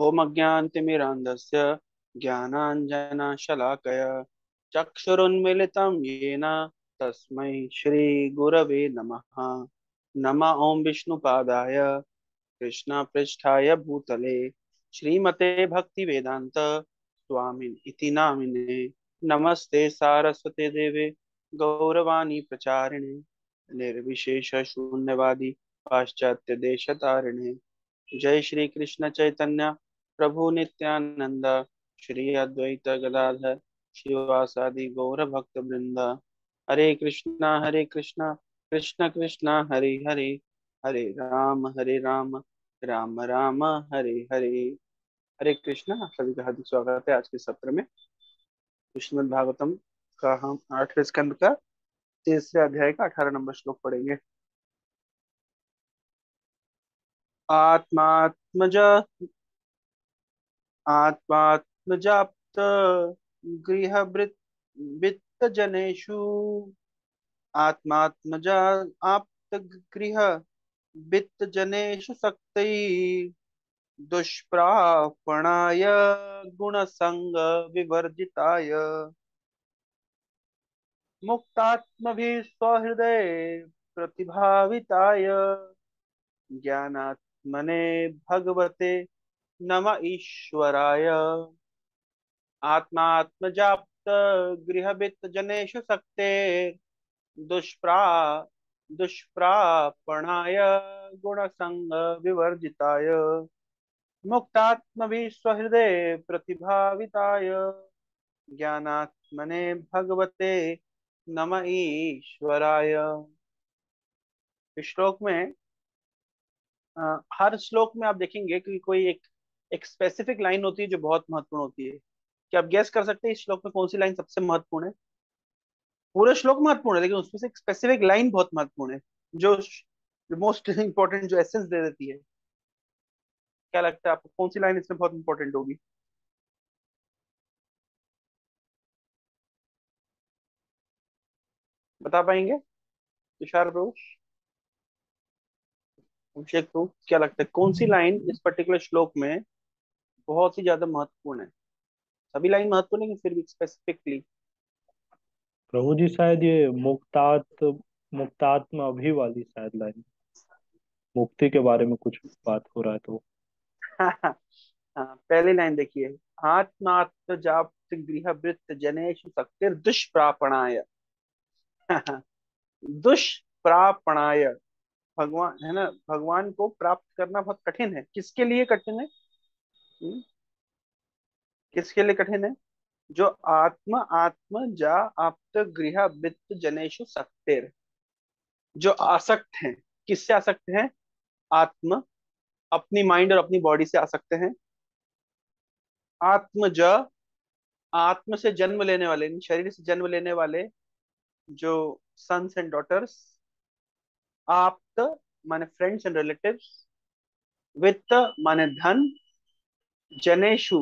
ओम अज्ञानतिमिरान्धस्य ज्ञानाञ्जनशलाकया चक्षुरुन्मीलितं येन तस्मै श्रीगुरवे नमः। नमः ओं विष्णुपादाय कृष्णपृष्ठाय भूतले श्रीमते भक्तिवेदान्त स्वामिन् इति नामिने। नमस्ते सारस्वते देवे गौरवाणी प्रचारिणे निर्विशेष शून्यवादी पाश्चात्य देशतारिणे। जय श्री कृष्ण चैतन्य प्रभु नित्यानंद श्री अद्वैत गदाधर शिवासादि गौर भक्त वृंद। हरे कृष्णा कृष्ण कृष्ण हरे हरे, हरे राम राम राम हरे हरे। हरे कृष्णा, आप सभी का हार्दिक स्वागत है आज के सत्र में। श्रीमद् भागवतम का हम 8वें स्कंद का तीसरे अध्याय का 18 नंबर श्लोक पढ़ेंगे। आत्मात्मज आत्मात्मजाप्त गृहवृत् वित्त जनेषु आत्मात्मजा आप्त गृह वित्त जनेषु सक्तै दुष्प्रापणाय गुणसंग विवर्जिताय मुक्तात्मभिः स्वहृदय प्रतिभाविताय ज्ञानात्मने भगवते नम ईश्वराय। आत्मात्मजाप्त गृहवित्त जनेषु सक्ते दुष्प्रा दुष्प्रापणाय गुणसंग विवर्जिताय मुक्तात्मभिः स्वहृदय प्रतिभाविताय ज्ञानात्मने भगवते नम ईश्वराय। इस श्लोक में हर श्लोक में आप देखेंगे कि कोई एक स्पेसिफिक लाइन होती है जो बहुत महत्वपूर्ण होती है। क्या आप गैस कर सकते हैं इस श्लोक में कौन सी लाइन सबसे महत्वपूर्ण है? पूरा श्लोक महत्वपूर्ण है लेकिन उसमें से एक स्पेसिफिक लाइन बहुत महत्वपूर्ण है जो मोस्ट इंपॉर्टेंट, जो एसेंस दे देती है। क्या लगता है आपको कौन सी लाइन इसमें बहुत इंपॉर्टेंट होगी? बता पाएंगे तुषार प्रभु, अभिषेक प्रभु, क्या लगता है कौन सी लाइन इस पर्टिकुलर श्लोक में बहुत ही ज्यादा महत्वपूर्ण है? सभी लाइन महत्वपूर्ण है लेकिन फिर भी स्पेसिफिकली। प्रभु जी शायद ये मुक्तात्म अभी वाली शायद लाइन, मुक्ति के बारे में कुछ बात हो रहा है तो। हाँ, पहली लाइन देखिए। आत्मात्म जाप्त गृहवृत्त जनेषु शक्तिर दुष्प्रापणाय। दुष्प्रापणाय, भगवान है ना, भगवान को प्राप्त करना बहुत कठिन है। किसके लिए कठिन है? हम्म, किसके लिए कठिन है? जो आत्म आत्म जा आप्त गृह वित्त जनेषु शक्तिर, जो आसक्त हैं। किससे आसक्त हैं? आत्म, अपनी माइंड और अपनी बॉडी से आसक्त हैं। आत्मज, आत्म से जन्म लेने वाले, यानी शरीर से जन्म लेने वाले जो सन्स एंड डॉटर्स। आप्त माने फ्रेंड्स एंड रिलेटिव्स। वित्त माने धन। जनेशु,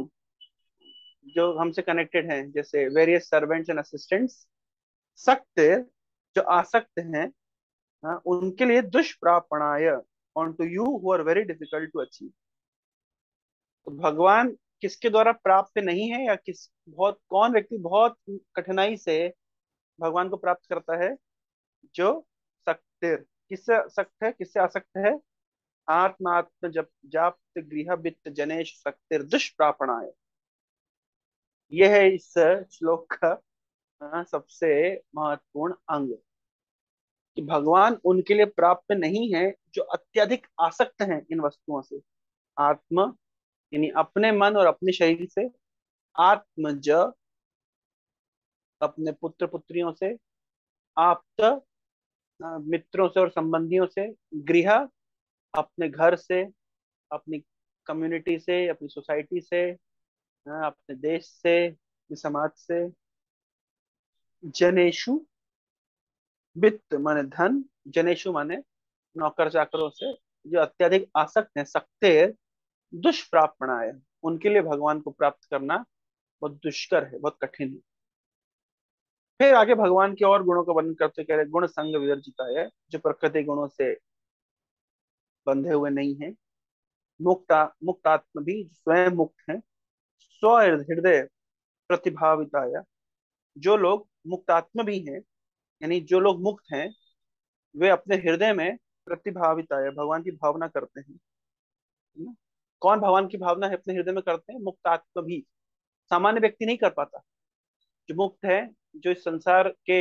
जो हमसे कनेक्टेड हैं, जैसे वेरियस सर्वेंट्स एंड असिस्टेंट्स। सक्त, जो आसक्त हैं, हाँ, उनके लिए दुष्प्रापणाय, unto you who are very difficult to achieve. तो भगवान किसके द्वारा प्राप्त नहीं है, या किस बहुत कौन व्यक्ति बहुत कठिनाई से भगवान को प्राप्त करता है? जो सक्तिर, किससे सक्त है, किससे आसक्त है? आत्मात्म जप जाप्त गृह वित्त जनेश सक्तिर दुष्प्रापणाय। यह है इस श्लोक का सबसे महत्वपूर्ण अंग, कि भगवान उनके लिए प्राप्त नहीं है जो अत्यधिक आसक्त हैं इन वस्तुओं से। आत्म यानी अपने मन और अपने शरीर से। आत्मज, अपने पुत्र पुत्रियों से। आप्त, मित्रों से और संबंधियों से। गृह, अपने घर से, अपनी कम्युनिटी से, अपनी सोसाइटी से, अपने देश से, अपने समाज से। जनेशु, वित्त माने धन। जनेशु माने नौकर चाकरों से, जो अत्यधिक आसक्त हैं। सकते दुष्प्रापणाय, उनके लिए भगवान को प्राप्त करना बहुत दुष्कर है, बहुत कठिन है। फिर आगे भगवान के और गुणों का वर्णन करते कह रहे गुण संग विवर्जिता है, जो प्रकृति गुणों से बंधे हुए नहीं है। मुक्त आत्म भी स्वयं मुक्त हैं, स्व हृदय प्रतिभाविताय। जो लोग मुक्त आत्म भी हैं, यानी जो लोग मुक्त हैं, वे अपने हृदय में प्रतिभाविताय भगवान की भावना करते हैं, है ना? कौन भगवान की भावना है अपने हृदय में करते हैं? मुक्त आत्म भी। सामान्य व्यक्ति नहीं कर पाता। जो मुक्त है, जो इस संसार के,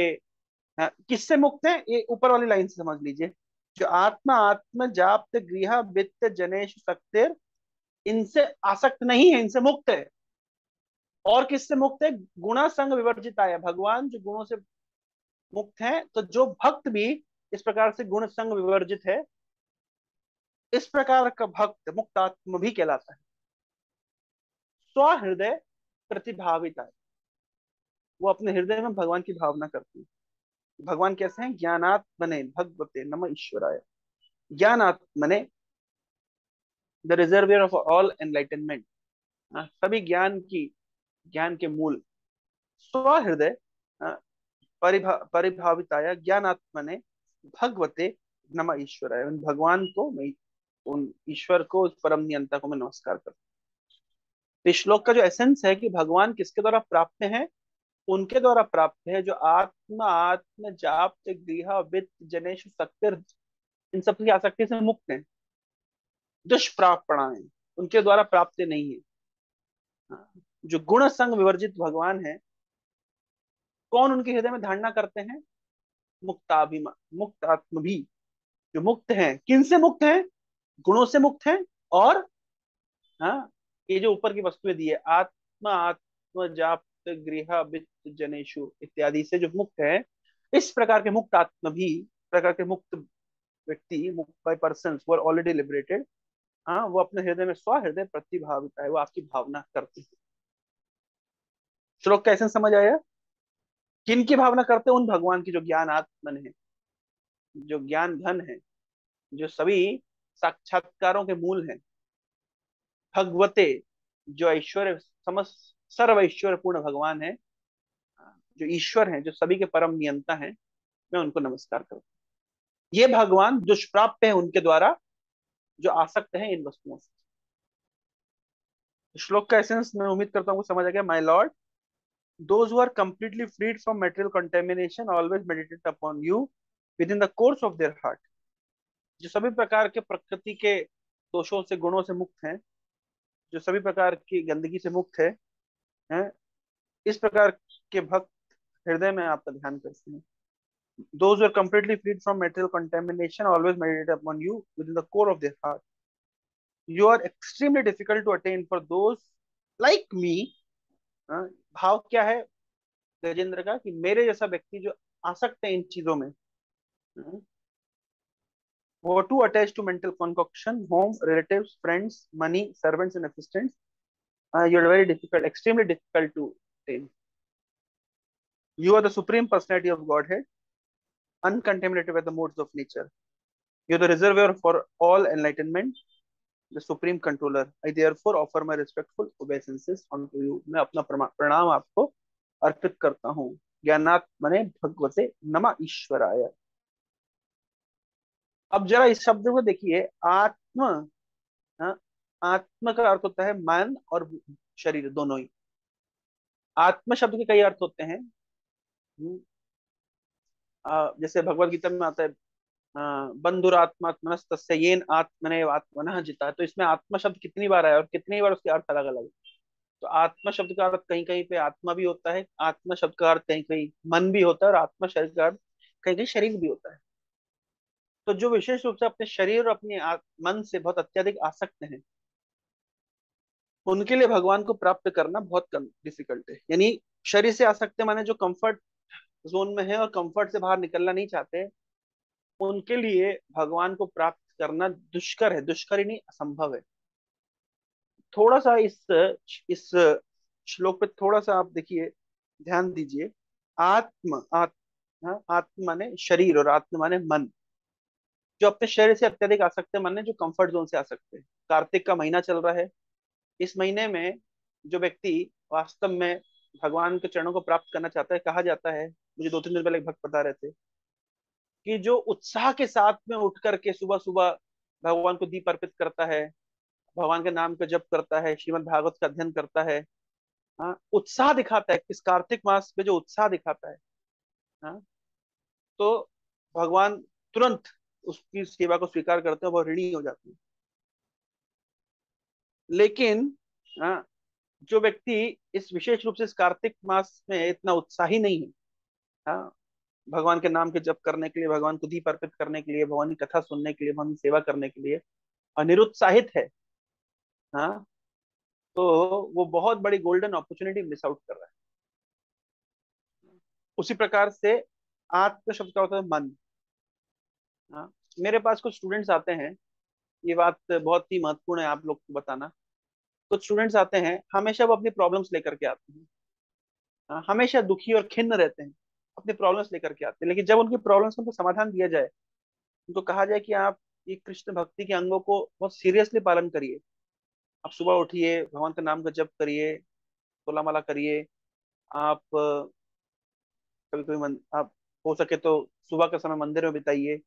हाँ, किससे मुक्त है ये ऊपर वाली लाइन से समझ लीजिए। जो आत्मा आत्म जाप्त गृह वित्त जनेश शक्तिर, इनसे आसक्त नहीं है, इनसे मुक्त है। और किससे मुक्त है? गुणा संग विवर्जित आया, भगवान जो गुणों से मुक्त है। तो जो भक्त भी इस प्रकार से गुण संग विवर्जित है, इस प्रकार का भक्त मुक्त आत्म भी कहलाता है। स्व हृदय प्रतिभावित है, वो अपने हृदय में भगवान की भावना करती है। भगवान कैसे हैं? ज्ञानात्मने भगवते नम ईश्वराय। ज्ञानात्मने the reservoir of all enlightenment, सभी ज्ञान के मूल। स्व हृदय परिभाविताय ज्ञानात्मने भगवते नम ईश्वराय। उन भगवान को मैं, उन ईश्वर को, उस परम नियंता को मैं नमस्कार करता हूँ। तो इस श्लोक का जो एसेंस है कि भगवान किसके द्वारा प्राप्त है? उनके द्वारा प्राप्त है जो आत्म आत्म जाप गृह वित्त जनेश शक्तिर, इन सब की आसक्ति से मुक्त है, दुष्प्रापणा है, उनके द्वारा प्राप्त नहीं है। हाँ, जो गुण संग विवर्जित भगवान है, कौन उनके हृदय में धारणा करते हैं? मुक्ताभिमा मुक्त आत्म भी, जो मुक्त हैं। किन से मुक्त हैं? गुणों से मुक्त हैं। और हाँ, ये जो ऊपर की वस्तुएं दी है, आत्मा आत्म जाप गृह वित्त जनेशु इत्यादि से जो मुक्त है, इस प्रकार के मुक्त आत्म भी, प्रकार के मुक्त व्यक्ति, मुक्त by person who are already liberated, हाँ, वो अपने हृदय में स्व हृदय प्रतिभाविता है, वो आपकी भावना करती है। श्लोक कैसे समझ आया? किन की भावना करते हैं? उन भगवान की जो ज्ञान आत्मन है, जो ज्ञान धन है, जो सभी साक्षात्कारों के मूल हैं। भगवते, जो ऐश्वर्य समस्त सर्व ऐश्वर्य पूर्ण भगवान है, जो ईश्वर है, जो सभी के परम नियंता हैं, मैं उनको नमस्कार करता हूँ। ये भगवान दुष्प्राप्य है उनके द्वारा जो आसक्त है इन वस्तुओं से। श्लोक का एसेंस मैं उम्मीद करता हूँ समझ आ गया। My Lord, those who are completely freed from material contamination always meditate upon you within the course of their heart। जो सभी प्रकार के प्रकृति के दोषों से, गुणों से मुक्त हैं, जो सभी प्रकार की गंदगी से मुक्त हैं, इस प्रकार के भक्त हृदय में आपका ध्यान करते हैं। Those who are completely freed from material contamination always meditate upon you within the core of their heart। You are extremely difficult to attain for those like me। भाव क्या है गजेंद्र का? कि मेरे जैसा व्यक्ति जो आसक्त है इन चीजों में, वो to attach to mental concoction, home, relatives, friends, money, servants and assistants, you are very difficult, extremely difficult to attain. You are the supreme personality of Godhead, uncontaminated by the modes of nature. You are the reservoir for all enlightenment, the supreme controller। I therefore offer my respectful obeisances unto you। मैं अपना प्रणाम आपको अर्पित करता हूँ। ज्ञानात्मने भगवते नमः ईश्वराय। अब जरा इस शब्द को देखिए, आत्म, हाँ, आत्म का अर्थ होता है मन और शरीर दोनों ही। आत्म शब्द के कई अर्थ होते हैं। जैसे भगवत गीता में आता है, बंधुरात्मात्मनस्तस्य येन आत्मनेव आत्मनः जिता। तो इसमें आत्मा शब्द कितनी बार आया और कितनी बार उसके अर्थ अलग अलग है। तो आत्मा शब्द का अर्थ कहीं कहीं पे आत्मा भी होता है, आत्मा शब्द का अर्थ कहीं कहीं मन भी होता है, और आत्मा शब्द का अर्थ कहीं कहीं शरीर भी होता है। तो जो विशेष रूप से अपने शरीर और अपने मन से बहुत अत्यधिक आसक्त हैं, उनके लिए भगवान को प्राप्त करना बहुत डिफिकल्ट है। यानी शरीर से आसक्त माने जो कंफर्ट जोन में है और कंफर्ट से बाहर निकलना नहीं चाहते, उनके लिए भगवान को प्राप्त करना दुष्कर है। दुष्कर ही नहीं, असंभव है। थोड़ा सा इस श्लोक पे थोड़ा सा आप देखिए, ध्यान दीजिए। आत्म माने शरीर और आत्म माने मन। जो अपने शरीर से अत्यधिक आसक्त है, मन ने जो कंफर्ट जोन से आसक्त है। कार्तिक का महीना चल रहा है, इस महीने में जो व्यक्ति वास्तव में भगवान के चरणों को प्राप्त करना चाहता है, कहा जाता है, मुझे 2-3 दिन पहले एक भक्त बता रहे थे, कि जो उत्साह के साथ में उठ करके सुबह सुबह भगवान को दीप अर्पित करता है, भगवान के नाम का जप करता है, श्रीमद् भागवत का अध्ययन करता है, हाँ, उत्साह दिखाता है, इस कार्तिक मास में जो उत्साह दिखाता है, हाँ, तो भगवान तुरंत उसकी सेवा को स्वीकार करते हैं, वो ऋणी हो जाती है। लेकिन हाँ, जो व्यक्ति इस विशेष रूप से इस कार्तिक मास में इतना उत्साही नहीं है, हाँ, भगवान के नाम के जप करने के लिए, भगवान को दीप अर्पित करने के लिए, भगवान की कथा सुनने के लिए, भगवान की सेवा करने के लिए, और निरुत्साहित है, हाँ, तो वो बहुत बड़ी गोल्डन अपॉर्चुनिटी मिस आउट कर रहा है। उसी प्रकार से आत्म शब्द का होता है मन। हाँ, मेरे पास कुछ स्टूडेंट्स आते हैं, ये बात बहुत ही महत्वपूर्ण है आप लोग को बताना। कुछ स्टूडेंट्स आते हैं, हमेशा वो अपनी प्रॉब्लम्स लेकर के आते हैं, हाँ, हमेशा दुखी और खिन्न रहते हैं, अपनी प्रॉब्लम्स लेकर के आते हैं। लेकिन जब उनकी प्रॉब्लम्स को समाधान दिया जाए, उनको कहा जाए कि आप ये कृष्ण भक्ति के अंगों को बहुत सीरियसली पालन करिए, आप सुबह उठिए, भगवान का नाम का जप करिए, तोला माला करिए, आप कभी कभी आप हो सके तो सुबह का समय मंदिर में बिताइए,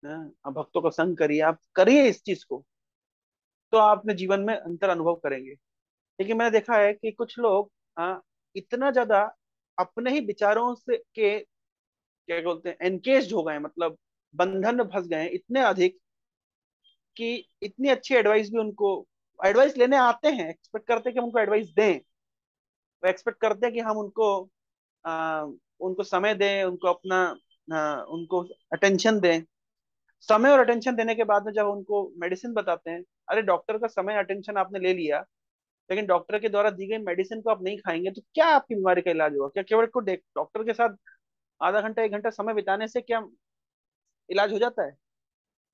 हाँ, आप भक्तों का संग करिए, आप करिए इस चीज को, तो आप अपने जीवन में अंतर अनुभव करेंगे। लेकिन मैंने देखा है कि कुछ लोग इतना ज्यादा अपने ही विचारों से के क्या बोलते हैं एनकेस्ड हो गए हैं, मतलब बंधन में फंस गए हैं इतने अधिक कि इतनी अच्छी एडवाइस भी उनको, एडवाइस लेने आते हैं, एक्सपेक्ट करते हैं कि हम उनको एडवाइस दें, वो एक्सपेक्ट करते हैं कि हम उनको आ, उनको समय दें, उनको अपना उनको अटेंशन दें। समय और अटेंशन देने के बाद में जब उनको मेडिसिन बताते हैं, अरे डॉक्टर का समय अटेंशन आपने ले लिया, लेकिन डॉक्टर के द्वारा दी गई मेडिसिन को आप नहीं खाएंगे तो क्या आपकी बीमारी का इलाज होगा? क्या केवल को डॉक्टर के साथ आधा घंटा 1 घंटा समय बिताने से क्या इलाज हो जाता है?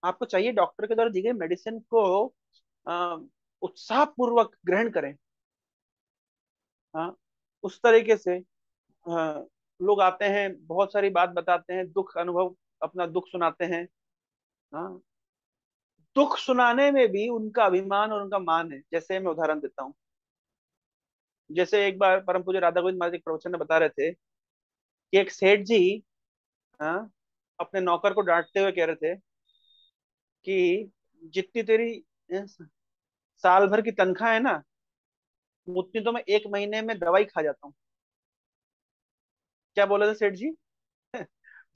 आपको चाहिए डॉक्टर के द्वारा दी गई मेडिसिन को उत्साह पूर्वक ग्रहण करें। हाँ, उस तरीके से लोग आते हैं, बहुत सारी बात बताते हैं, दुख अनुभव, अपना दुख सुनाते हैं, हाँ, दुख सुनाने में भी उनका अभिमान और उनका मान है। जैसे मैं उदाहरण देता हूँ, जैसे एक बार परम पूज्य राधा गोविंद महाराज एक प्रवचन में बता रहे थे कि एक सेठ जी, हाँ, अपने नौकर को डांटते हुए कह रहे थे कि जितनी तेरी साल भर की तनख्वाह है ना, उतनी तो मैं 1 महीने में दवाई खा जाता हूँ। क्या बोले थे सेठ जी?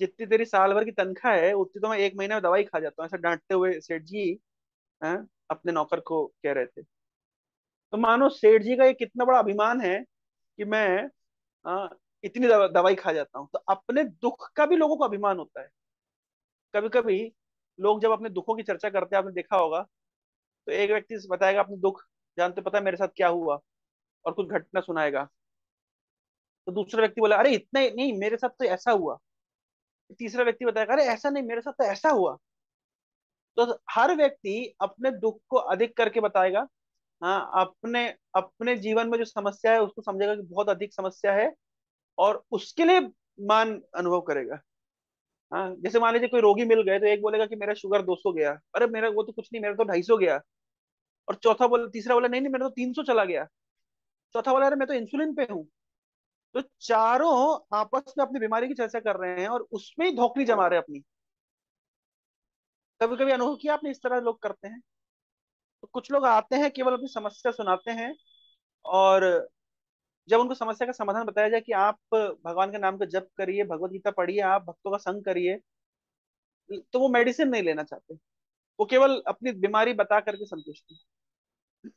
जितनी तेरी साल भर की तनख्वाह है उतनी तो मैं 1 महीने में दवाई खा जाता हूँ, ऐसा डांटते हुए सेठ जी, हाँ, अपने नौकर को कह रहे थे। तो मानो सेठ जी का ये कितना बड़ा अभिमान है कि मैं हाँ, इतनी दवाई खा जाता हूँ। तो अपने दुख का भी लोगों को अभिमान होता है। कभी कभी लोग जब अपने दुखों की चर्चा करते हैं, आपने देखा होगा, तो एक व्यक्ति बताएगा अपने दुख, जानते पता है मेरे साथ क्या हुआ, और कुछ घटना सुनाएगा। तो दूसरा व्यक्ति बोला अरे इतना ही नहीं, मेरे साथ तो ऐसा हुआ। तीसरा व्यक्ति बताएगा अरे ऐसा नहीं, मेरे साथ तो ऐसा हुआ। तो हर व्यक्ति अपने दुख को अधिक करके बताएगा, हाँ, अपने अपने जीवन में जो समस्या है उसको समझेगा कि बहुत अधिक समस्या है, और उसके लिए मान अनुभव करेगा। हाँ, जैसे मान लीजिए कोई रोगी मिल गए, तो एक बोलेगा कि मेरा शुगर 200 गया, अरे मेरा वो तो कुछ नहीं, मेरा तो 250 गया। और तीसरा बोला नहीं नहीं, मेरा तो 300 चला गया। चौथा बोला अरे मैं तो इंसुलिन पे हूँ। तो चारों आपस में अपनी बीमारी की चर्चा कर रहे हैं और उसमें ही धोखली जमा रहे हैं अपनी। कभी कभी अनुभव किया आपने, इस तरह लोग करते हैं। तो कुछ लोग आते हैं, केवल अपनी समस्या सुनाते हैं, और जब उनको समस्या का समाधान बताया जाए कि आप भगवान के नाम का जप करिए, भगवत गीता पढ़िए, आप भक्तों का संग करिए, तो वो मेडिसिन नहीं लेना चाहते, वो केवल अपनी बीमारी बता करके संतुष्ट है।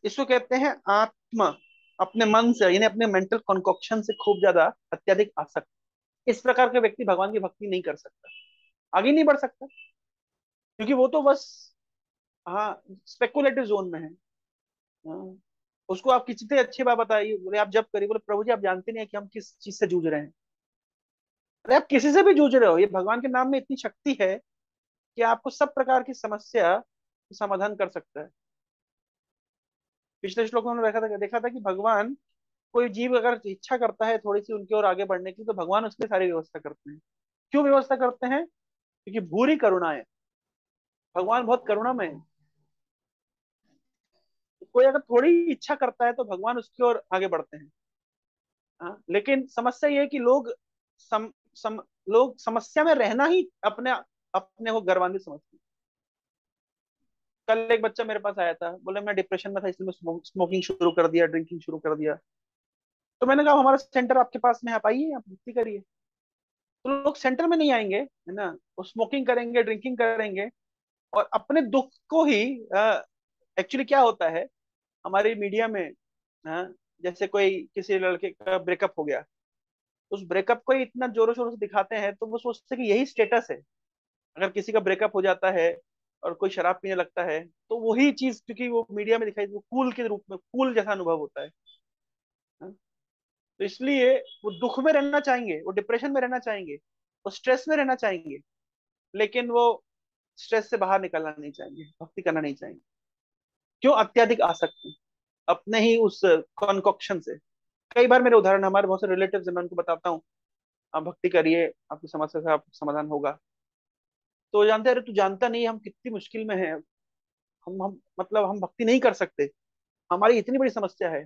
इसको कहते हैं आत्मा, अपने मन से, यानी अपने मेंटल कॉन्कॉक्शन से खूब ज्यादा अत्यधिक आसक्त। इस प्रकार के व्यक्ति भगवान की भक्ति नहीं कर सकता, आगे नहीं बढ़ सकता, क्योंकि वो तो बस, हाँ, स्पेकुलेटिव जोन में है। हाँ, उसको आप कितने अच्छी बात बताइए, बोले आप जब करिए, बोले प्रभु जी आप जानते नहीं है कि हम किस चीज से जूझ रहे हैं। अरे आप किसी से भी जूझ रहे हो, ये भगवान के नाम में इतनी शक्ति है कि आपको सब प्रकार की समस्या का समाधान कर सकता है। पिछले श्लोक में हमने देखा था कि भगवान, कोई जीव अगर इच्छा करता है थोड़ी सी उनकी ओर आगे बढ़ने की, तो भगवान उसके लिए सारी व्यवस्था करते हैं। क्यों व्यवस्था करते हैं? क्योंकि भूरी करुणा है, भगवान बहुत करुणामय है। कोई अगर थोड़ी इच्छा करता है तो भगवान उसकी ओर आगे बढ़ते हैं। हाँ, लेकिन समस्या ये है कि लोग समस्या में रहना ही अपने अपने को गर्वान्वित समझते हैं। कल एक बच्चा मेरे पास आया था, बोले मैं डिप्रेशन में था इसलिए मैं स्मोकिंग शुरू कर दिया, ड्रिंकिंग शुरू कर दिया। तो मैंने कहा हमारा सेंटर आपके पास में है, आप आइए, आप भर्ती करिए। तो लोग सेंटर में नहीं आएंगे, है ना, वो स्मोकिंग करेंगे, ड्रिंकिंग करेंगे, और अपने दुख को ही, एक्चुअली क्या होता है हमारी मीडिया में, हाँ, जैसे कोई किसी लड़के का ब्रेकअप हो गया, उस ब्रेकअप को ही इतना जोरों शोरों से दिखाते हैं, तो वो सोचते हैं कि यही स्टेटस है। अगर किसी का ब्रेकअप हो जाता है और कोई शराब पीने लगता है, तो वही चीज, क्योंकि वो मीडिया में दिखाई, वो कूल के रूप में, कूल जैसा अनुभव होता है। हाँ? तो इसलिए वो दुख में रहना चाहेंगे, वो डिप्रेशन में रहना चाहेंगे, वो स्ट्रेस में रहना चाहेंगे, लेकिन वो स्ट्रेस से बाहर निकलना नहीं चाहेंगे, भक्ति करना नहीं चाहेंगे। क्यों? अत्यधिक आसक्ति अपने ही उस कॉन्कॉक्शन से। कई बार मेरे उदाहरण, हमारे बहुत से रिलेटिव्स हैं, मैं उनको बताता हूँ, आप भक्ति करिए, आपकी समस्या का आपको समाधान होगा। तो जानते हैं, अरे तू जानता नहीं हम कितनी मुश्किल में हैं, हम मतलब हम भक्ति नहीं कर सकते, हमारी इतनी बड़ी समस्या है,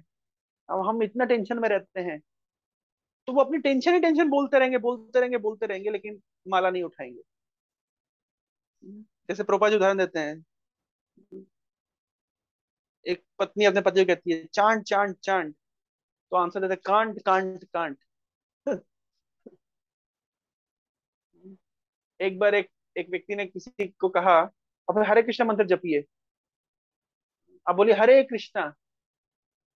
अब हम इतना टेंशन में रहते हैं। तो वो अपनी टेंशन ही टेंशन बोलते रहेंगे, बोलते रहेंगे, बोलते रहेंगे, लेकिन माला नहीं उठाएंगे। जैसे प्रोपा जी उदाहरण देते हैं, एक पत्नी अपने पति को कहती है चांट चांट चांट, तो आंसर देते हैं कांट कांट कांट। एक बार एक व्यक्ति ने किसी को कहा, अब हरे कृष्णा मंत्र जपिए। अब बोली हरे कृष्णा,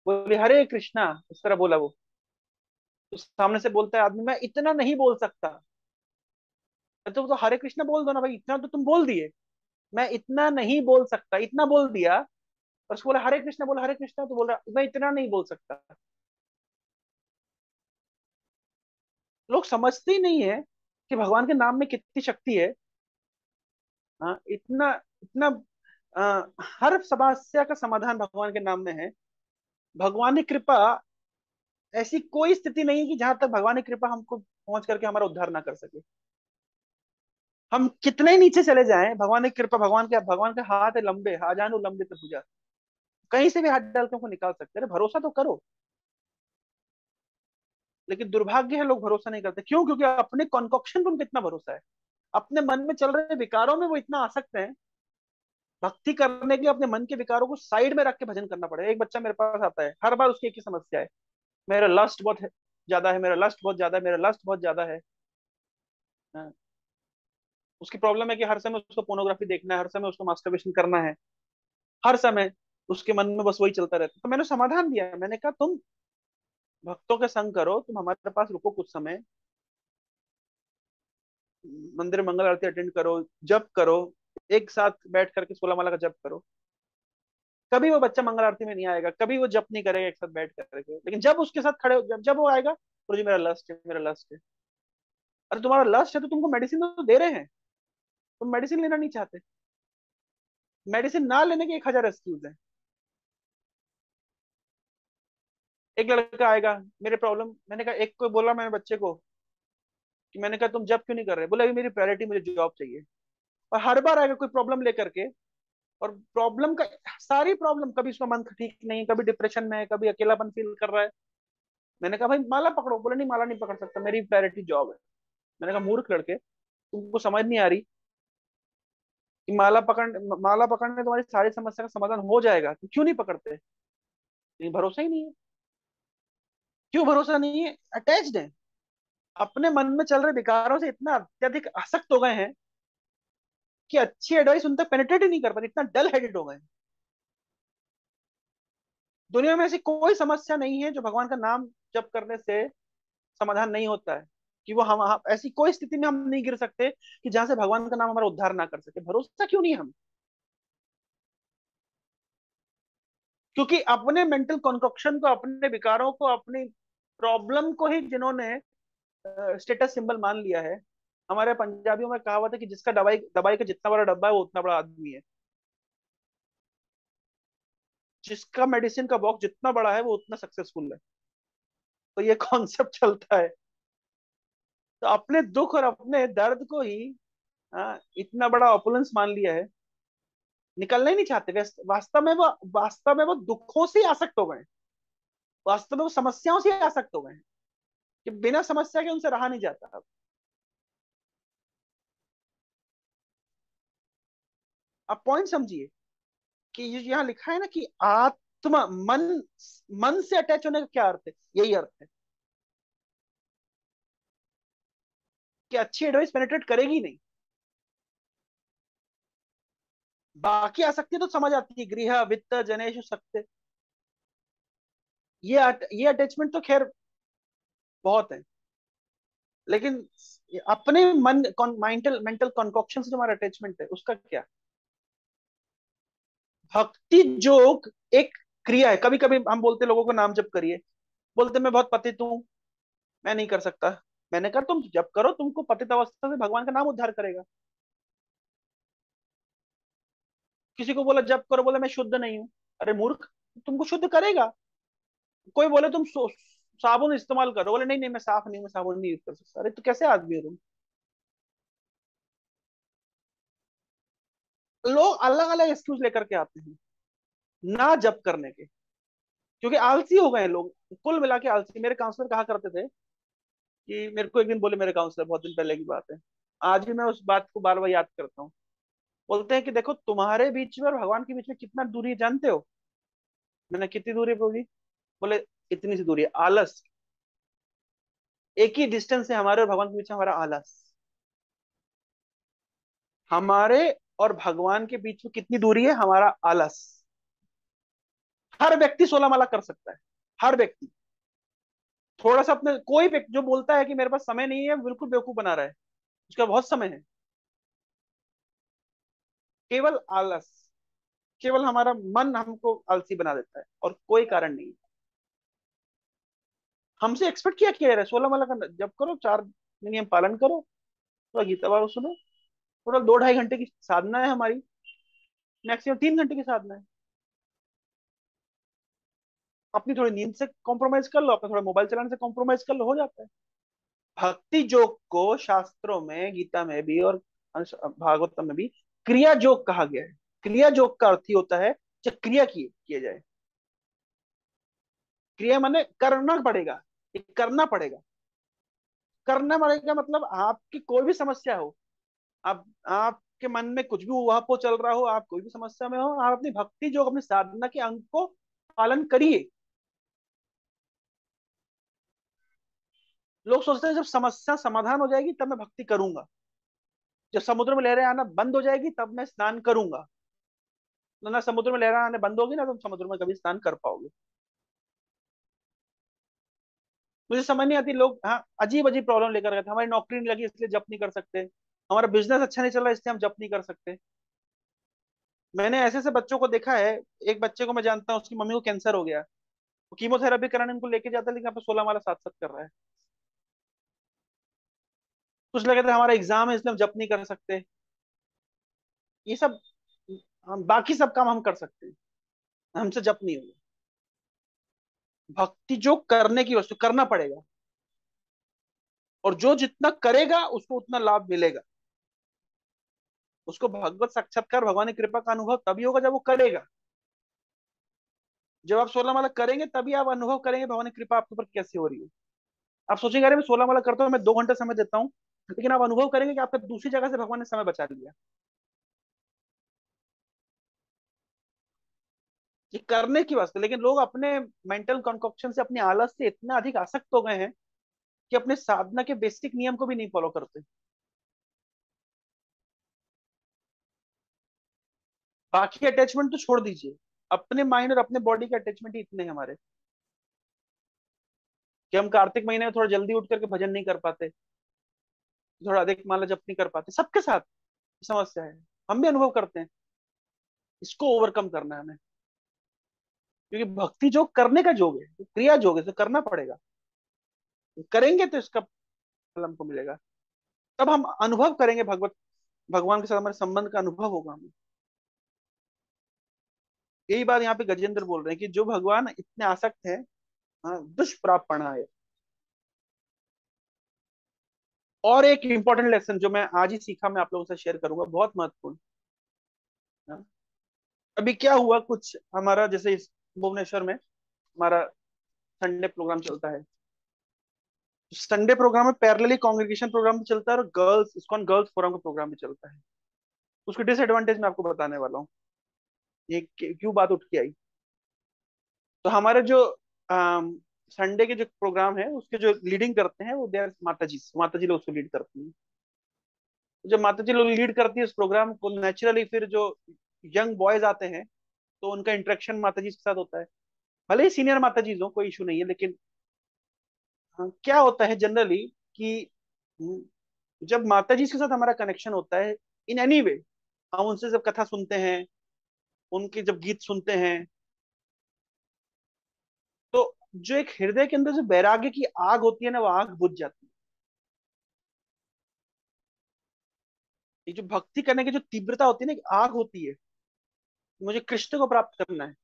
बोली हरे कृष्णा, इस तरह बोला वो। तो सामने से बोलता है आदमी, मैं इतना नहीं बोल सकता। तो हरे कृष्णा बोल दो ना भाई, इतना तो तुम बोल दिए। मैं इतना नहीं बोल सकता, इतना बोल दिया। और उसको बोला हरे कृष्णा, बोला हरे कृष्णा, तो बोल रहा मैं इतना नहीं बोल सकता। लोग समझते ही नहीं है कि भगवान के नाम में कितनी शक्ति है। हाँ, इतना इतना, हर समस्या का समाधान भगवान के नाम में है। भगवान की कृपा, ऐसी कोई स्थिति नहीं कि जहां तक भगवान की कृपा हमको पहुंच करके हमारा उद्धार ना कर सके। हम कितने ही नीचे चले जाएं, भगवान की कृपा, भगवान के हाथ है लंबे, आ जानू लंबे तो भुजा, कहीं से भी हाथ डाल के हमको निकाल सकते हैं। अरे भरोसा तो करो। लेकिन दुर्भाग्य है, लोग भरोसा नहीं करते। क्यों? क्योंकि अपने कॉन्कॉक्शन पर उनको इतना भरोसा है, अपने मन में चल रहे विकारों में वो इतना आसक्त है। भक्ति करने के लिए अपने मन के विकारों को साइड में रख के भजन करना पड़ेगा। एक बच्चा मेरे पास आता है, हर बार उसकी एक ही समस्या है, मेरा लस्ट बहुत ज्यादा है, मेरा लस्ट बहुत ज्यादा है, मेरा लस्ट बहुत ज्यादा है। हाँ, उसकी प्रॉब्लम है कि हर समय उसको पोर्नोग्राफी देखना है, हर समय उसको मास्टरबेशन करना है, हर समय उसके मन में बस वही चलता रहता है। तो मैंने समाधान दिया, मैंने कहा तुम भक्तों के संग करो, तुम हमारे पास रुको कुछ समय, मंदिर मंगल आरती अटेंड करो, जप करो, एक साथ बैठ करके 16 माला का जप करो। कभी वो बच्चा मंगल आरती में नहीं आएगा, कभी वो जप नहीं करेगा एक साथ बैठ करके, लेकिन जब उसके साथ खड़े, जब वो आएगा, गुरु जी मेरा लस्ट है, मेरा लस्ट है। अरे तुम्हारा लस्ट है तो तुमको मेडिसिन तो दे रहे हैं, तुम मेडिसिन लेना नहीं चाहते। मेडिसिन ना लेने के 1,000 एक्सक्यूज है। एक लड़का आएगा, मेरे प्रॉब्लम, मैंने कहा, एक को बोला मैंने बच्चे को कि मैंने कहा तुम जब क्यों नहीं कर रहे, बोला अभी मेरी प्रायोरिटी, मुझे जॉब चाहिए। और हर बार आएगा कोई प्रॉब्लम लेकर के, और प्रॉब्लम का, सारी प्रॉब्लम, कभी उसका मन ठीक नहीं है, कभी डिप्रेशन में है, कभी अकेलापन फील कर रहा है। मैंने कहा भाई माला पकड़ो, बोले नहीं माला नहीं पकड़ सकता, मेरी प्रायोरिटी जॉब है। मैंने कहा मूर्ख लड़के, तुमको समझ नहीं आ रही कि माला पकड़ने तुम्हारी सारी समस्या का समाधान हो जाएगा, तो क्यों नहीं पकड़ते? लेकिन भरोसा ही नहीं है। क्यों भरोसा नहीं है? अटैच्ड है, अपने मन में चल रहे विकारों से इतना अत्यधिक आसक्त हो गए हैं कि अच्छी एडवाइस उन तक पेनिट्रेट ही नहीं कर पाते, इतना डल हेडेड हो गए हैं। दुनिया में ऐसी कोई समस्या नहीं है जो भगवान का नाम जप करने से समाधान नहीं होता है, कि वो हम ऐसी कोई स्थिति में हम नहीं गिर सकते कि जहां से भगवान का नाम हमारा उद्धार ना कर सके। भरोसा क्यों नहीं हम? क्योंकि अपने मेंटल कॉन्ट्रक्शन को, अपने विकारों को, अपनी प्रॉब्लम को ही जिन्होंने स्टेटस सिंबल मान लिया है। हमारे पंजाबियों में कहावत है कि जिसका दवाई दवाई का जितना बड़ा डब्बा है वो उतना बड़ा आदमी है। जिसका मेडिसिन का बॉक्स जितना बड़ा है वो उतना सक्सेसफुल है। तो ये कॉन्सेप्ट चलता है। तो अपने दुख और अपने दर्द को ही इतना बड़ा ऑपुलेंस मान लिया है, निकलना ही नहीं चाहते। वास्तव में वो दुखों से ही आसक्त हो गए हैं। वास्तव में वो समस्याओं से ही आसक्त हो गए हैं, कि बिना समस्या के उनसे रहा नहीं जाता। आप पॉइंट समझिए। कि यहाँ लिखा है ना कि आत्मा, मन, मन से अटैच होने का क्या अर्थ है, यही अर्थ है कि अच्छी एडवाइस पेनिट्रेट करेगी नहीं। बाकी आसक्ति तो समझ आती है, गृह वित्त जनेश शक्ति, ये अटैचमेंट तो खैर बहुत है। लेकिन अपने मन, मेंटल मेंटल कॉन्कॉक्शन से जो हमारा अटैचमेंट है उसका क्या। भक्ति जोग एक क्रिया है। कभी कभी हम बोलते लोगों को नाम जप करिए, बोलते मैं बहुत पतित हूँ, मैं नहीं कर सकता। मैंने कहा तुम जप करो, तुमको पतित अवस्था से भगवान का नाम उद्धार करेगा। किसी को बोला जप करो, बोले मैं शुद्ध नहीं हूँ। अरे मूर्ख, तुमको शुद्ध करेगा। कोई बोले तुम साबुन इस्तेमाल करो, बोले नहीं नहीं मैं साफ नहीं, मैं साबुन नहीं यूज कर सकता। अरे तो कैसे आदमी हो तुम। लोग अलग अलग एक्सक्यूज लेकर के आते हैं ना जप करने के, क्योंकि आलसी हो गए हैं लोग। कुल मिला के आलसी। मेरे काउंसलर कहा करते थे कि, मेरे को एक दिन बोले, मेरे काउंसलर, बहुत दिन पहले की बात है, आज भी मैं उस बात को बार बार याद करता हूँ। बोलते हैं कि देखो तुम्हारे बीच में और भगवान के बीच में कितना दूरी है जानते हो। मैंने कितनी दूरी बोली, बोले इतनी सी दूरी है, आलस। एक ही डिस्टेंस है हमारे और भगवान के बीच में, हमारा आलस। हमारे और भगवान के बीच में कितनी दूरी है, हमारा आलस। हर व्यक्ति 16 माला कर सकता है, हर व्यक्ति। थोड़ा सा अपने, कोई व्यक्ति जो बोलता है कि मेरे पास समय नहीं है, बिल्कुल बेवकूफ बना रहा है। उसका बहुत समय है। केवल आलस, केवल हमारा मन हमको आलसी बना देता है, और कोई कारण नहीं। हमसे एक्सपेक्ट किया किया जा रहा है 16 माला का जप करो, 4 नियम पालन करो, थोड़ा गीता वालो सुनो, थोड़ा 2-2.5 घंटे की साधना है हमारी, मैक्सिमम 3 घंटे की साधना है। अपनी थोड़ी नींद से कॉम्प्रोमाइज कर लो, अपना थोड़ा मोबाइल चलाने से कॉम्प्रोमाइज कर लो, हो जाता है। भक्ति योग को शास्त्रों में, गीता में भी और भागवतम में भी क्रिया योग कहा गया है। क्रिया योग का अर्थ ही होता है जब क्रिया किए जाए। क्रिया माने करना पड़ेगा, ये करना पड़ेगा। करना पड़ेगा मतलब आपकी कोई भी समस्या हो, आप आपके मन में कुछ भी उहापोह चल रहा हो, आप कोई भी समस्या में हो, आप अपनी भक्ति जो अपनी साधना के अंग को पालन करिए। लोग सोचते हैं जब समस्या समाधान हो जाएगी तब मैं भक्ति करूंगा, जब समुद्र में लहरें आना बंद हो जाएगी तब मैं स्नान करूंगा। ना समुद्र में लहरें आने बंद होगी ना तुम समुद्र में कभी स्नान कर पाओगे। मुझे समझ नहीं आती, लोग हाँ अजीब अजीब प्रॉब्लम लेकर गए थे, हमारी नौकरी नहीं लगी इसलिए जप नहीं कर सकते, हमारा बिजनेस अच्छा नहीं चल रहा इसलिए हम जप नहीं कर सकते। मैंने ऐसे ऐसे बच्चों को देखा है। एक बच्चे को मैं जानता हूँ, उसकी मम्मी को कैंसर हो गया, वो कीमोथेरेपी कराने उनको लेके जाता है, लेकिन यहाँ पे 16 माला साथ साथ कर रहा है। कुछ लगे थे हमारा एग्जाम है इसलिए हम जप नहीं कर सकते। ये सब, हम बाकी सब काम हम कर सकते हैं, हमसे जप नहीं होगा। भक्ति जो करने की वस्तु, करना पड़ेगा, और जो जितना करेगा उसको उतना लाभ मिलेगा। उसको भगवत साक्षात्कार, भगवान की कृपा का अनुभव तभी होगा जब वो करेगा। जब आप 16 माला करेंगे तभी आप अनुभव करेंगे भगवान की कृपा आपके ऊपर कैसे हो रही है। आप सोचेंगे अरे मैं 16 माला करता हूँ, मैं 2 घंटे समय देता हूँ, लेकिन आप अनुभव करेंगे कि आपका दूसरी जगह से भगवान ने समय बचा लिया। ये करने की वास्ते, लेकिन लोग अपने मेंटल कॉन्कॉक्शन से, अपने आलस से इतना अधिक आसक्त हो गए हैं कि अपने साधना के बेसिक नियम को भी नहीं फॉलो करते। बाकी अटैचमेंट तो छोड़ दीजिए, अपने माइंड और अपने बॉडी के अटैचमेंट ही इतने हैं हमारे, कि हम कार्तिक महीने में थोड़ा जल्दी उठ करके भजन नहीं कर पाते, थोड़ा अधिक माला जप नहीं कर पाते। सबके साथ समस्या है, हम भी अनुभव करते हैं। इसको ओवरकम करना है हमें, क्योंकि भक्ति योग करने का योग है, तो क्रिया योग है, तो करना पड़ेगा। करेंगे तो इसका फल हमको मिलेगा, तब हम अनुभव करेंगे भगवत, भगवान के साथ हमारे संबंध का अनुभव होगा हमें। यही बात यहाँ पे गजेंद्र बोल रहे हैं कि जो भगवान इतने आसक्त है, हाँ, दुष्प्रापणा है। और एक इंपॉर्टेंट लेसन जो मैं आज ही सीखा, मैं आप लोगों से शेयर करूंगा, बहुत महत्वपूर्ण। हाँ, अभी क्या हुआ, कुछ हमारा जैसे इस भुवनेश्वर में हमारा संडे प्रोग्राम चलता है। संडे प्रोग्राम में पैरेलली कांग्रेगेशन प्रोग्राम भी चलता है और गर्ल्स इस्कॉन गर्ल्स फोरम का प्रोग्राम भी चलता है। उसके डिसएडवांटेज मैं आपको बताने वाला हूँ। ये क्यों बात उठ के आई? तो हमारे जो संडे के जो प्रोग्राम है उसके जो लीडिंग करते हैं वो दे आर माता जी लोग उसको लीड करती हैं। तो जब माता जी लोग लीड करती है उस प्रोग्राम को, नेचुरली फिर जो यंग बॉयज आते हैं तो उनका इंटरेक्शन माता जी के साथ होता है। भले ही सीनियर माता जी हो, कोई इशू नहीं है, लेकिन हाँ, क्या होता है जनरली कि हम्म, जब माता जी के साथ हमारा कनेक्शन होता है इन एनी वे, हम उनसे जब कथा सुनते हैं, उनके जब गीत सुनते हैं, तो जो एक हृदय के अंदर जो वैराग्य की आग होती है ना, वो आग बुझ जाती है। ये जो भक्ति करने की जो तीव्रता होती है ना, एक आग होती है, मुझे कृष्ण को प्राप्त करना है,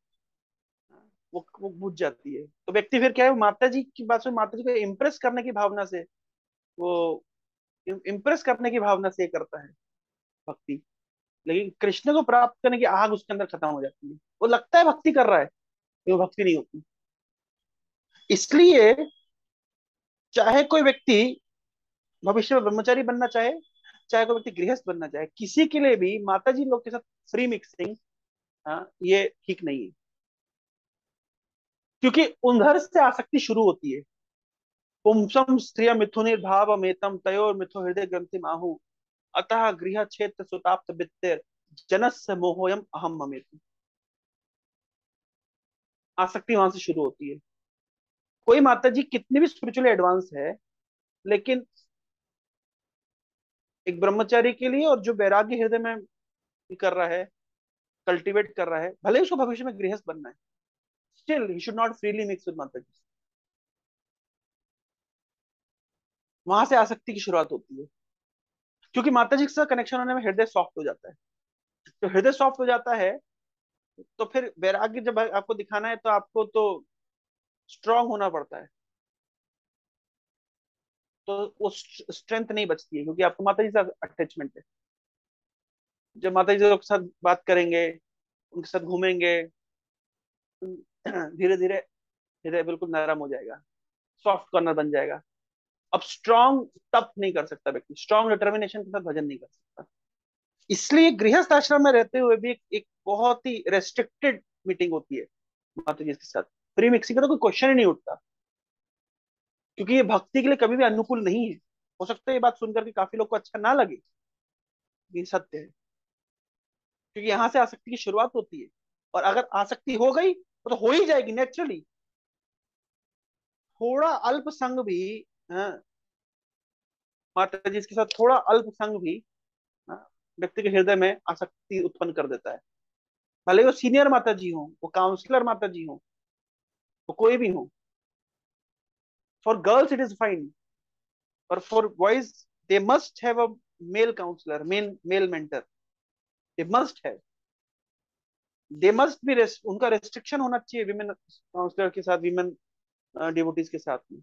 वो बुझ जाती है। तो व्यक्ति फिर क्या है, माता जी की बात से माता जी को इम्प्रेस करने की भावना से, वो इम्प्रेस करने की भावना से ये करता है भक्ति। लेकिन कृष्ण को प्राप्त करने की आग उसके अंदर खत्म हो जाती है, वो लगता है भक्ति कर रहा है, लेकिन वो भक्ति नहीं होती। इसलिए चाहे कोई व्यक्ति भविष्य में ब्रह्मचारी बनना चाहे, चाहे कोई व्यक्ति गृहस्थ बनना चाहे, किसी के लिए भी माता जी लोग के साथ फ्री मिक्सिंग, हाँ, ये ठीक नहीं है। क्योंकि उधर से आसक्ति शुरू होती है। पुंसम स्त्रिय मिथुनिर्भाव मेतम तयोर मिथु हृदय ग्रंथि माहु, अतः गृह क्षेत्र सुताप्त वित्तेर जनस्य मोहोयम अहम ममेति। आसक्ति वहां से शुरू होती है। कोई माता जी कितनी भी स्पिरिचुअली एडवांस है, लेकिन एक ब्रह्मचारी के लिए, और जो वैराग्य हृदय में कर रहा है, कल्टीवेट कर रहा है, भले ही उसको भविष्य में गृहस्थ बनना है, still he should not freely mix with माता जी। वहां से आसक्ति की शुरुआत होती है। क्योंकि माता जी के साथ कनेक्शन होने में हृदय सॉफ्ट हो जाता है। तो हृदय सॉफ्ट हो जाता है, तो फिर वैराग्य जब आपको दिखाना है तो आपको तो स्ट्रांग होना पड़ता है। तो वो स्ट्रेंथ नहीं बचती है, क्योंकि आपको माता जी से अटैचमेंट है। जब माता जी के साथ बात करेंगे, उनके साथ घूमेंगे, धीरे धीरे हृदय बिल्कुल नरम हो जाएगा, सॉफ्ट कॉर्नर बन जाएगा। अब स्ट्रांग तप नहीं कर सकता व्यक्ति, स्ट्रांग डिटर्मिनेशन के साथ भजन नहीं कर सकता। इसलिए गृहस्थ आश्रम में रहते हुए भी एक बहुत ही रेस्ट्रिक्टेड मीटिंग होती है माता जी के साथ। फ्री मिक्सिंग का तो कोई क्वेश्चन ही नहीं उठता, क्योंकि ये भक्ति के लिए कभी भी अनुकूल नहीं है। हो सकता है ये बात सुनकर के काफी लोग को अच्छा ना लगे, ये सत्य है। क्योंकि यहाँ से आसक्ति की शुरुआत होती है, और अगर आसक्ति हो गई तो हो ही जाएगी नेचुरली। थोड़ा अल्प संग भी, हाँ, माता जी के साथ थोड़ा अल्प संग भी, हाँ, व्यक्ति के हृदय में आसक्ति उत्पन्न कर देता है। भले वो सीनियर माता जी हो, वो काउंसलर माता जी हो, वो कोई भी हो। For girls it is fine, और for boys they must have a male counsellor, male mentor, they must have, they must be उनका रेस्ट्रिक्शन होना चाहिए विमेन काउंसलर के साथ, विमेन डिवोटीज के साथ में।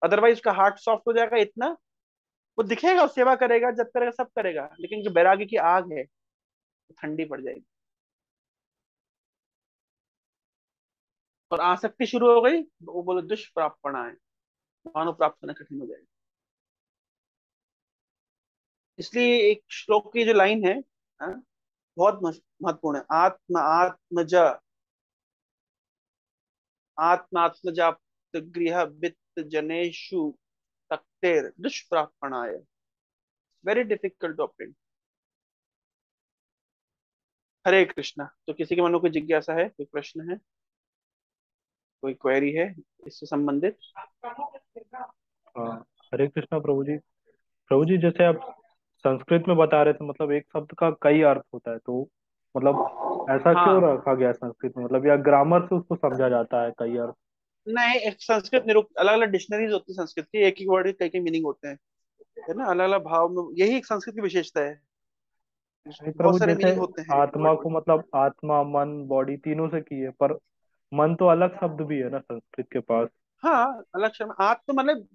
अदरवाइज उसका हार्ट सॉफ्ट हो जाएगा इतना, वो दिखेगा, वो सेवा करेगा, जब करेगा, सब करेगा, लेकिन जो बैरागी की आग है वो ठंडी पड़ जाएगी। और आसक्ति शुरू हो गई तो वो बोले दुष्प्रापणा है, मानो प्राप्त करना कठिन हो जाएगा। इसलिए एक श्लोक की जो लाइन है, हाँ, बहुत महत्वपूर्ण है। आत्म आत्मज, आत्मात्मजाप्त गृह वित्त जनेषु तक्तेर दुष्प्रापणाय, वेरी डिफिकल्ट टू ऑप्टेन। हरे कृष्णा। तो किसी के मन में कोई जिज्ञासा है, कोई प्रश्न है, कोई क्वेरी है इससे संबंधित? हाँ, हरे कृष्णा प्रभु जी। प्रभु जी, जैसे आप संस्कृत में बता रहे थे, मतलब एक शब्द का कई अर्थ होता है, तो मतलब ऐसा क्यों हाँ, रखा गया है संस्कृत में, मतलब या ग्रामर से उसको समझा जाता है कई अर्थ? नहीं, एक संस्कृत निरुक्त अलग अलग डिक्शनरीज होती है संस्कृत की, एक ही वर्ड के कई कई मीनिंग होते हैं, है ना, अलग अलग भाव में, यही एक संस्कृत की विशेषता है। नहीं बहुत प्रभु, सारे जैसे मीनिंग होते हैं एक आत्मा वर्ड को में। मतलब आत्मा मन बॉडी तीनों से की है, पर मन तो अलग शब्द भी है ना संस्कृत के पास। हाँ, अलग शर्म आत्म मतलब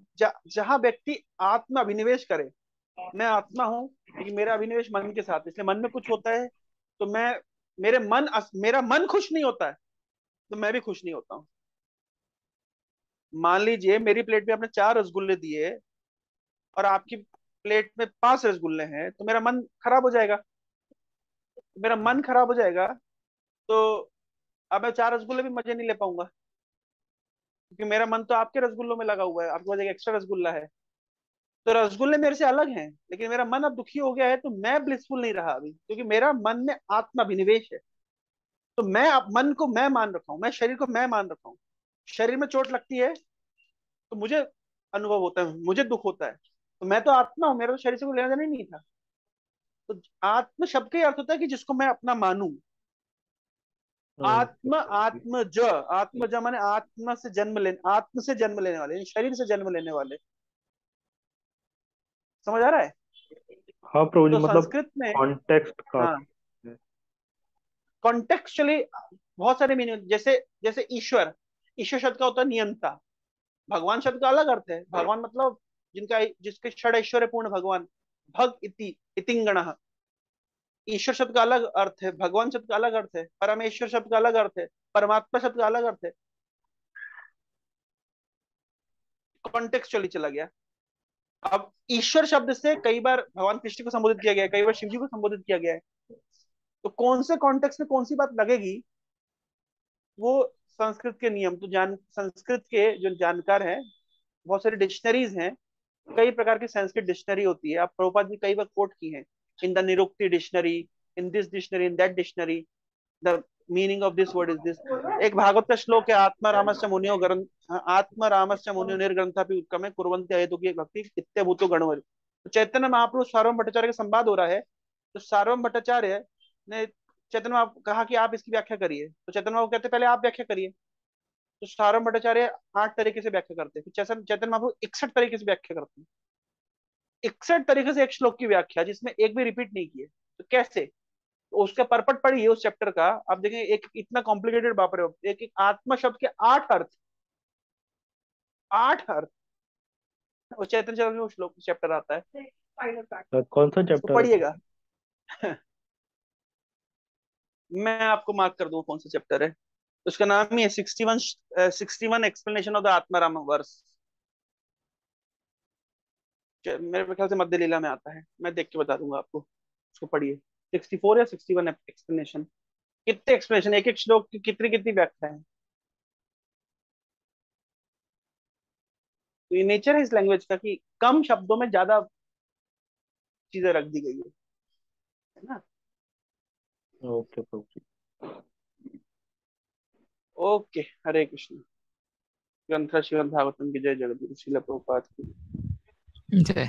जहाँ व्यक्ति आत्म अभिनिवेश करे। मैं आत्मा हूँ, लेकिन मेरा अभिनिवेश मन के साथ, इसलिए मन में कुछ होता है तो मैं, मेरा मन खुश नहीं होता है तो मैं भी खुश नहीं होता हूँ। मान लीजिए मेरी प्लेट में आपने 4 रसगुल्ले दिए, और आपकी प्लेट में 5 रसगुल्ले हैं, तो मेरा मन खराब हो जाएगा। मेरा मन खराब हो जाएगा तो अब मैं 4 रसगुल्ले भी मजे नहीं ले पाऊंगा, क्योंकि मेरा मन तो आपके रसगुल्लों में लगा हुआ है, आपके पास एक एक्स्ट्रा रसगुल्ला है। तो रसगुल्ले मेरे से अलग हैं, लेकिन मेरा मन अब दुखी हो गया है, तो मैं ब्लिसफुल नहीं रहा अभी, क्योंकि मेरा मन में आत्मा विनिवेश है। तो मैं अब मन को मैं मान रखा हूँ, मैं शरीर को मैं मान रखा हूँ। शरीर में चोट लगती है तो मुझे अनुभव होता है, मुझे दुख होता है, तो मैं तो आत्मा हूँ, मेरा तो शरीर से कोई लेना देना ही नहीं था। तो आत्म शब्द का ही अर्थ होता है कि जिसको मैं अपना मानूं। ओके आत्म, प्रभु जी। आत्मज, आत्मज माने आत्मा से जन्म लेने, आत्म से जन्म लेने वाले, यानी शरीर से जन्म लेने वाले। समझ आ रहा है? हाँ प्रभु जी, तो मतलब संस्कृत में, कॉन्टेक्स्ट हाँ, काफी है। कॉन्टेक्चुअली बहुत सारे मीनिंग, जैसे जैसे ईश्वर, ईश्वर शब्द का होता है नियंता। भगवान शब्द का अलग अर्थ है, भगवान मतलब जिनका, जिसके षड ऐश्वर्य पूर्ण भगवान, भग इति इतिंगण। ईश्वर शब्द का अलग अर्थ है, भगवान शब्द का अलग अर्थ है, परमेश्वर शब्द का अलग अर्थ है, परमात्मा शब्द का अलग अर्थ है। कॉन्टेक्चुअली चला गया। अब ईश्वर शब्द से कई बार भगवान कृष्ण को संबोधित किया गया है, कई बार शिव जी को संबोधित किया गया है। तो कौन से कॉन्टेक्स्ट में कौन सी बात लगेगी, वो संस्कृत के नियम तो जान, संस्कृत के जो जानकार हैं, बहुत सारी डिक्शनरीज हैं, कई प्रकार की संस्कृत डिक्शनरी होती है। आप प्रभुपाद जी कई बार कोट की हैं, in the Nirukti dictionary, in this dictionary, in that dictionary, the meaning of this word is this. एक भागवत का श्लोक है, आत्मा रामस्य मुनियो ग्रंथ, आत्मा रामस्य मुनियो निर्ग्रंथापि उत्कमे कुर्वन्ति अहेतु की भक्ति इत्यभूतो गणवर। तो चैतन्य महाप्रभु सार्वभौम भट्टाचार्य का संवाद हो रहा है, तो सार्वभौम भट्टाचार्य ने चैतन्य महाप्रभु कहा कि आप इसकी व्याख्या करिए, तो चैतन्य महाप्रभु कहते पहले आप व्याख्या करिए। तो सार्वभौम भट्टाचार्य 8 तरीके से व्याख्या करते हैं, फिर चैतन्य महाप्रभु 61 तरीके से व्याख्या करते हैं। 61 तरीके से एक श्लोक की व्याख्या, जिसमें एक भी रिपीट नहीं किए, तो कैसे? तो उसका परपट पढ़िए उस चैप्टर का, आप देखेंगे एक इतना कॉम्प्लिकेटेड, बाप रे बाप, एक एक आत्मा शब्द के 8 अर्थ, 8 अर्थ। वो चैतन्य चरित में वो श्लोक चैप्टर आता है, तो कौन सा उसको चैप्टर है पढ़िएगा। मैं आपको मार्क कर दूं कौन सा चैप्टर है। उसका नाम ही है 61 explanation of the Atmaram verse. मेरे ख्याल से मध्य लीला में आता है, मैं देख के बता दूंगा आपको, उसको पढ़िए। 64 या 61 एक्सप्लेनेशन। कितने एक्सप्लेनेशन, एक एक श्लोक की कितनी कितनी व्याख्या है। तो ये नेचर है इस लैंग्वेज का कि कम शब्दों में ज्यादा चीजें रख दी गई है ना। ओके प्रभु जी। ओके, हरे कृष्ण। ग्रंथ श्रीमद् भागवतम की जय, जगत गुरु श्रील प्रभुपाद की। जय।